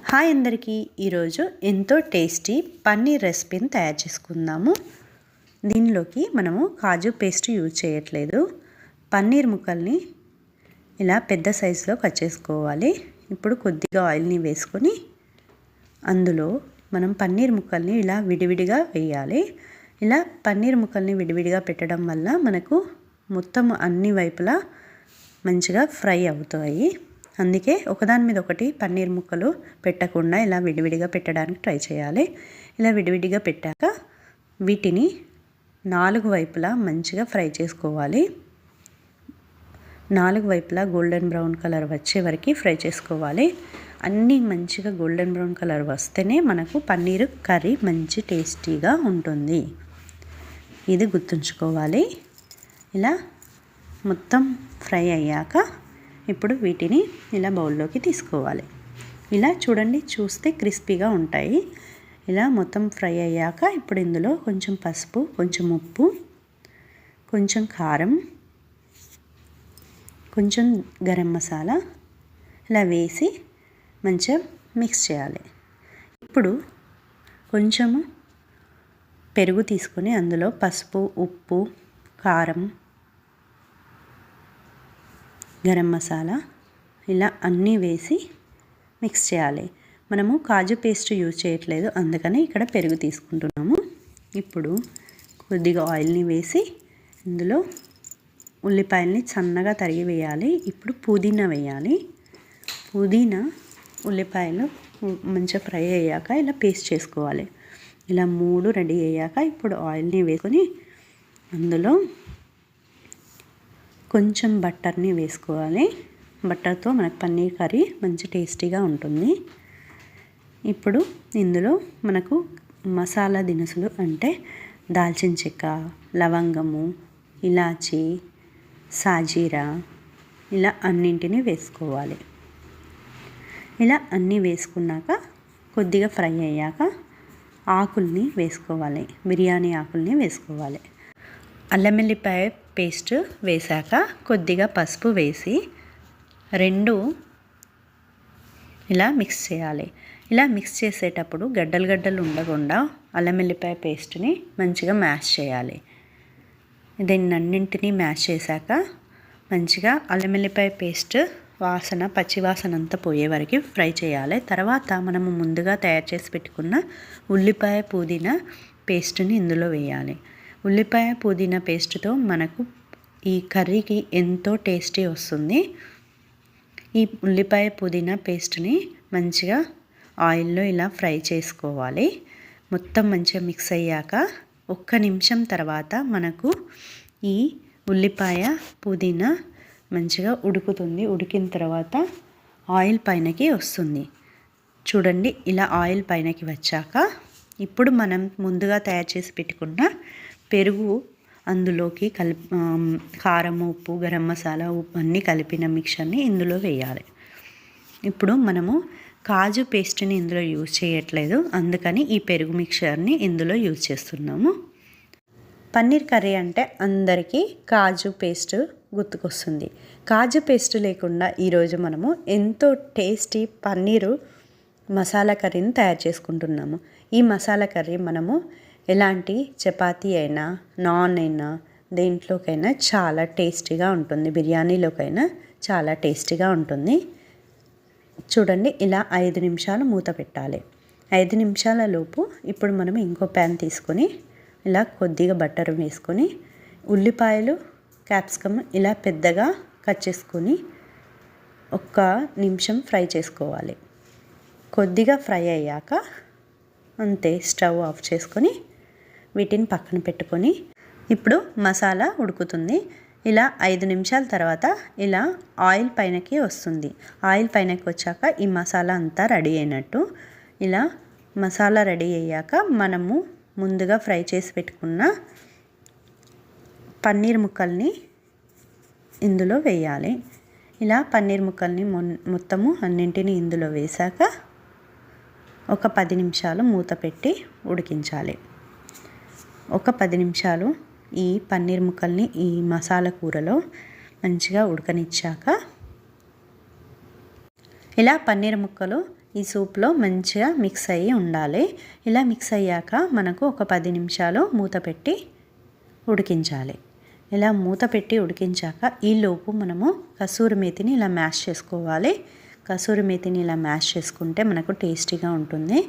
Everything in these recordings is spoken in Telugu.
హాయ్ అందరికీ, ఈరోజు ఎంతో టేస్టీ పన్నీర్ రెసిపీని తయారు చేసుకుందాము. దీనిలోకి మనము కాజు పేస్ట్ యూజ్ చేయట్లేదు. పన్నీర్ ముక్కల్ని ఇలా పెద్ద సైజులో కట్ చేసుకోవాలి. ఇప్పుడు కొద్దిగా ఆయిల్ని వేసుకొని అందులో మనం పన్నీర్ ముక్కల్ని ఇలా విడివిడిగా వేయాలి. ఇలా పన్నీర్ ముక్కల్ని విడివిడిగా పెట్టడం వల్ల మనకు మొత్తం అన్ని వైపులా మంచిగా ఫ్రై అవుతాయి. అందుకే ఒకదాని మీద ఒకటి పన్నీర్ ముక్కలు పెట్టకుండా ఇలా విడివిడిగా పెట్టడానికి ట్రై చేయాలి. ఇలా విడివిడిగా పెట్టాక వీటిని 4 వైపులా మంచిగా ఫ్రై చేసుకోవాలి. 4 వైపులా గోల్డెన్ బ్రౌన్ కలర్ వచ్చే వరకు ఫ్రై చేసుకోవాలి. అన్నీ మంచిగా గోల్డెన్ బ్రౌన్ కలర్ వస్తేనే మనకు పన్నీర్ కర్రీ మంచి టేస్టీగా ఉంటుంది. ఇది గుర్తుంచుకోవాలి. ఇలా మొత్తం ఫ్రై అయ్యాక ఇప్పుడు వీటిని ఇలా బౌల్లోకి తీసుకోవాలి. ఇలా చూడండి, చూస్తే క్రిస్పీగా ఉంటాయి. ఇలా మొత్తం ఫ్రై అయ్యాక ఇప్పుడు ఇందులో కొంచెం పసుపు, కొంచెం ఉప్పు, కొంచెం కారం, కొంచెం గరం మసాలా ఇలా వేసి మంచిగా మిక్స్ చేయాలి. ఇప్పుడు కొంచెము పెరుగు తీసుకొని అందులో పసుపు, ఉప్పు, కారం, గరం మసాలా ఇలా అన్నీ వేసి మిక్స్ చేయాలి. మనము కాజు పేస్ట్ యూజ్ చేయట్లేదు, అందుకని ఇక్కడ పెరుగు తీసుకుంటున్నాము. ఇప్పుడు కొద్దిగా ఆయిల్ని వేసి ఇందులో ఉల్లిపాయల్ని సన్నగా తరిగి వేయాలి. ఇప్పుడు పుదీనా వేయాలి. పుదీనా, ఉల్లిపాయలు మంచిగా ఫ్రై అయ్యాక ఇలా పేస్ట్ చేసుకోవాలి. ఇలా 3 రెడీ అయ్యాక ఇప్పుడు ఆయిల్ని వేసుకొని అందులో కొంచెం బటర్ని వేసుకోవాలి. బటర్తో మనకు పన్నీర్ కర్రీ మంచి టేస్టీగా ఉంటుంది. ఇప్పుడు ఇందులో మనకు మసాలా దినుసులు అంటే దాల్చిన చెక్క, లవంగము, ఇలాచి, సాజీరా ఇలా అన్నింటినీ వేసుకోవాలి. ఇలా అన్నీ వేసుకున్నాక కొద్దిగా ఫ్రై అయ్యాక ఆకుల్ని వేసుకోవాలి. బిర్యానీ ఆకుల్ని వేసుకోవాలి. అల్లం వెల్లిపాయ పేస్ట్ వేశాక కొద్దిగా పసుపు వేసి 2 ఇలా మిక్స్ చేయాలి. ఇలా మిక్స్ చేసేటప్పుడు గడ్డలు ఉండకుండా అల్లం వెల్లిపాయ పేస్ట్ని మంచిగా మ్యాష్ చేయాలి. దీన్నన్నింటినీ మ్యాష్ చేశాక మంచిగా అల్లం వెల్లిపాయ పేస్ట్ వాసన, పచ్చి వాసన అంతా పోయే వరకు ఫ్రై చేయాలి. తర్వాత మనము ముందుగా తయారు చేసి పెట్టుకున్న ఉల్లిపాయ పుదీనా పేస్ట్ని ఇందులో వేయాలి. ఉల్లిపాయ పుదీనా పేస్ట్తో మనకు ఈ కర్రీకి ఎంతో టేస్టీ వస్తుంది. ఈ ఉల్లిపాయ పుదీనా పేస్ట్ని మంచిగా ఆయిల్లో ఇలా ఫ్రై చేసుకోవాలి. మొత్తం మంచిగా మిక్స్ అయ్యాక 1 నిమిషం తర్వాత మనకు ఈ ఉల్లిపాయ పుదీనా మంచిగా ఉడుకుతుంది. ఉడికిన తర్వాత ఆయిల్ పైనకి వస్తుంది. చూడండి, ఇలా ఆయిల్ పైనకి వచ్చాక ఇప్పుడు మనం ముందుగా తయారు చేసి పెట్టుకున్న పెరుగు అందులోకి కారం, ఉప్పు, గరం మసాలా, ఉప్పు అన్నీ కలిపిన మిక్చర్ని ఇందులో వేయాలి. ఇప్పుడు మనము కాజు పేస్ట్ని ఇందులో యూజ్ చేయట్లేదు, అందుకని ఈ పెరుగు మిక్చర్ని ఇందులో యూజ్ చేస్తున్నాము. పన్నీర్ కర్రీ అంటే అందరికీ కాజు పేస్ట్ గుర్తుకొస్తుంది. కాజు పేస్ట్ లేకుండా ఈరోజు మనము ఎంతో టేస్టీ పన్నీరు మసాలా కర్రీని తయారు చేసుకుంటున్నాము. ఈ మసాలా కర్రీ మనము ఎలాంటి చపాతీ అయినా, నాన్ అయినా, దేంట్లోకైనా చాలా టేస్టీగా ఉంటుంది. బిర్యానీలోకైనా చాలా టేస్టీగా ఉంటుంది. చూడండి, ఇలా 5 నిమిషాలు మూత పెట్టాలి. 5 నిమిషాల లోపు ఇప్పుడు మనం ఇంకో ప్యాన్ తీసుకొని ఇలా కొద్దిగా బటర్ వేసుకొని ఉల్లిపాయలు, క్యాప్సికమ్ ఇలా పెద్దగా కట్ చేసుకొని 1 నిమిషం ఫ్రై చేసుకోవాలి. కొద్దిగా ఫ్రై అయ్యాక అంతే, స్టవ్ ఆఫ్ చేసుకొని వీటిని పక్కన పెట్టుకొని ఇప్పుడు మసాలా ఉడుకుతుంది. ఇలా 5 నిమిషాల తర్వాత ఇలా ఆయిల్ పైనకి వస్తుంది. ఆయిల్ పైనకి వచ్చాక ఈ మసాలా అంతా రెడీ అయినట్టు. ఇలా మసాలా రెడీ అయ్యాక మనము ముందుగా ఫ్రై చేసి పెట్టుకున్న పన్నీర్ ముక్కల్ని ఇందులో వేయాలి. ఇలా పన్నీర్ ముక్కల్ని మొత్తము అన్నింటినీ ఇందులో వేశాక ఒక 10 నిమిషాలు మూత పెట్టి ఉడికించాలి. ఒక 10 నిమిషాలు ఈ పన్నీర్ ముక్కల్ని ఈ మసాలా కూరలో మంచిగా ఉడకనిచ్చాక ఇలా పన్నీర్ ముక్కలు ఈ సూప్లో మంచిగా మిక్స్ అయ్యి ఉండాలి. ఇలా మిక్స్ అయ్యాక మనకు ఒక 10 నిమిషాలు మూత పెట్టి ఉడికించాలి. ఇలా మూత పెట్టి ఉడికించాక ఈలోపు మనము కసూరి మేతిని ఇలా మ్యాష్ చేసుకోవాలి. కసూరి మేతిని ఇలా మ్యాష్ చేసుకుంటే మనకు టేస్టీగా ఉంటుంది.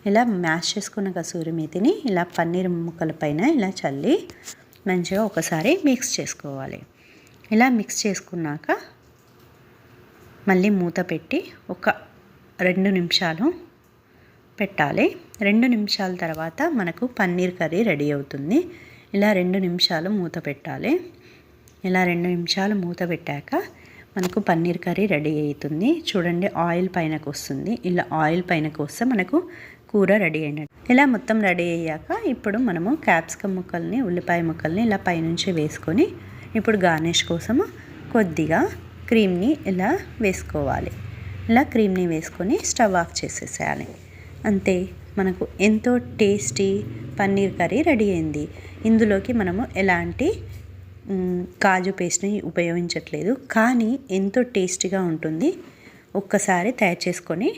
ఇలా మ్యాష్ చేసుకున్న కసూరి మేతిని ఇలా పన్నీర్ ముక్కల పైన ఇలా చల్లి మంచిగా ఒకసారి మిక్స్ చేసుకోవాలి. ఇలా మిక్స్ చేసుకున్నాక మళ్ళీ మూత పెట్టి ఒక 2 నిమిషాలు పెట్టాలి. 2 నిమిషాల తర్వాత మనకు పన్నీర్ కర్రీ రెడీ అవుతుంది. ఇలా 2 నిమిషాలు మూత పెట్టాలి. ఇలా 2 నిమిషాలు మూత పెట్టాక మనకు పన్నీర్ కర్రీ రెడీ అవుతుంది. చూడండి, ఆయిల్ పైనకు వస్తుంది. ఇలా ఆయిల్ పైనకు వస్తే మనకు కూర రెడీ అయినట్టు. ఇలా మొత్తం రెడీ అయ్యాక ఇప్పుడు మనము క్యాప్సికమ్ ముక్కల్ని, ఉల్లిపాయ ముక్కల్ని ఇలా పైనుంచి వేసుకొని ఇప్పుడు గార్నిష్ కోసము కొద్దిగా క్రీమ్ని ఇలా వేసుకోవాలి. ఇలా క్రీమ్ని వేసుకొని స్టవ్ ఆఫ్ చేసేసేయాలి. అంతే, మనకు ఎంతో టేస్టీ పన్నీర్ కర్రీ రెడీ అయింది. ఇందులోకి మనము ఎలాంటి కాజు పేస్ట్ని ఉపయోగించట్లేదు, కానీ ఎంతో టేస్టీగా ఉంటుంది. ఒక్కసారి తయారు చేసుకొని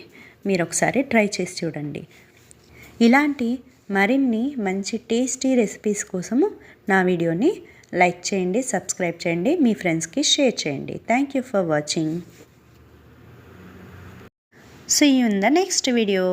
మీరు ఒకసారి ట్రై చేసి చూడండి. ఇలాంటి మరిన్ని మంచి టేస్టీ రెసిపీస్ కోసము నా వీడియోని లైక్ చేయండి, సబ్స్క్రైబ్ చేయండి, మీ ఫ్రెండ్స్కి షేర్ చేయండి. Thank you for watching. See you in the next video.